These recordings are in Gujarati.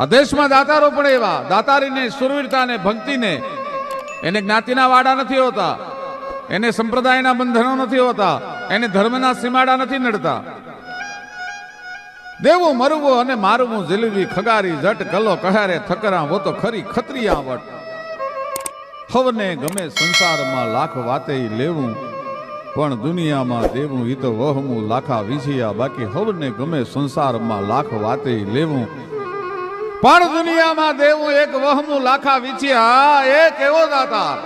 આ દેશમાં દાતારો પણ એવા, દાતારીને, સુરવીરતાને, ભક્તિને, એને જ્ઞાતિના વાડા નથી હોતા, એને સંપ્રદાયના બંધનો નથી હોતા, એને ધર્મના સીમાડા નથી નડતા. દેવું મરવું અને મારવું જલવી ખગારી જટ કલો કહારે થકરા વો તો ખરી ખત્રિયા વટ. હવને ગમે સંસારમાં લાખ વાતે લેવું, પણ દુનિયામાં દેવું ઈ તો વહમું લાખા વિછિયા. બાકી હવને ગમે સંસારમાં લાખ વાતે લેવું, પણ દુનિયામાં દેવું એક વહમું લાખા વિછિયા. એક એવો દાતાર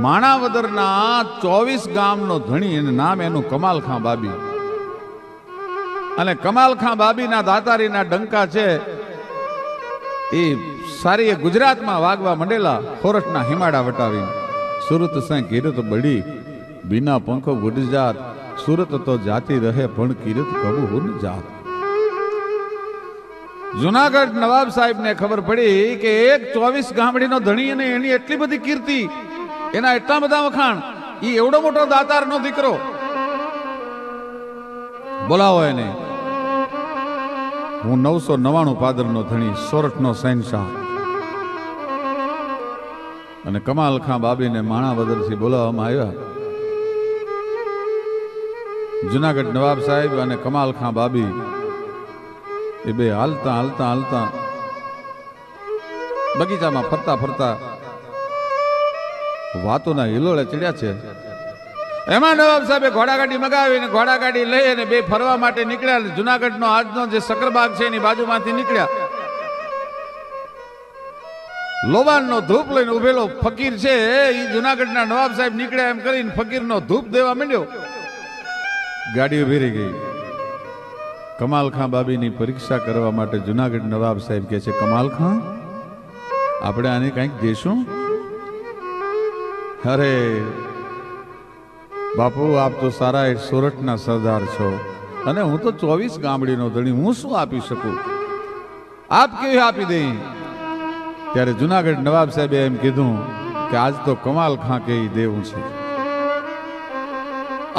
માણાવદરના 24 ગામનો ધણી, એનું નામ એનું કમાલખાં બાબી. અને કમાલખાં બાબીના દાતારીના ડંકા છે એ સારી ગુજરાતમાં વાગવા મંડેલા. ખોરઠના હિમાડા વટાવી સુરત સે કિરત બડી બિના પંખો ઉડ જાત. સુરત તો જાતી રહે પણ કિરત કબુ હુન જાત. જુનાગઢ નવાબ સાહેબ ને ખબર પડી કે એક 24 ગામડીનો ધણી અને એની એટલી બધી કીર્તિ, એના એટલા બધા વખાણ, એ એવડો મોટો દાતારનો દીકરો. બોલાવો એને. હું 999 પાદરનો ધણી, સોરઠનો શહેનશાહ. અને કમાલખાં બાબીને માણાવદરથી બોલાવવામાં આવ્યા. જુનાગઢ નવાબ સાહેબ અને કમાલખાં બાબી એ બે હાલતા હાલતા હાલતા બગીચામાં ફરતા ફરતા વાતોના હિલોળે ચડ્યા છે. એમાં નવાબ સાહેબે ઘોડાગાડી મગાવીને ઘોડાગાડી લઈ અને બે ફરવા માટે નીકળ્યા. જુનાગઢનો આજનો જે સકરબાગ છે એની બાજુમાંથી નીકળ્યા. લોબાનનો ધૂપ લઈને ઉભેલો ફકીર છે એ જુનાગઢના નવાબ સાહેબ નીકળ્યા એમ કરીને ફકીરનો ધૂપ દેવા માંડ્યો. ગાડી ઉભી રહી ગઈ. કમાલખાં બાબીની પરીક્ષા કરવા માટે જુનાગઢ નવાબ સાહેબ કહે છે, કમાલખાં આપણે આને કંઈક દેશું? અરે બાપુ, આપ તો સારા સોરઠના સરદાર છો અને હું તો 24 ગામડીનો ધણી, હું શું આપી શકું? આપ કેવી આપી દઈ? ત્યારે જુનાગઢ નવાબ સાહેબે એમ કીધું કે આજ તો કમાલખાં કે દેવું છે.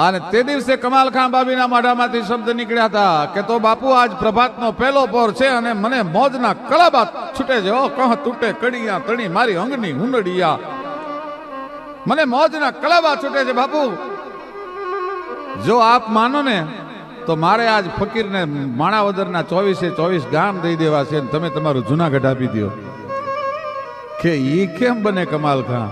અને તે દિવસે કમાલખાં બાબીના મોઢામાંથી શબ્દ નીકળ્યા હતા કે તો બાપુ આજ પ્રભાતનો પહેલો પોર છે અને મને મોજના કળાબા છૂટે છે. ઓ કહ તૂટે કડિયા તણી મારી અંગની હુંડડિયા. મને મોજના કળાબા છૂટે છે બાપુ. જો આપ માનો ને તો મારે આજ ફકીરને માણાવદરના 24 ગામ દઈ દેવા છે. તમે તમારું જુનાગઢ આપી દો. કે ઈ કેમ બને કમાલખાં?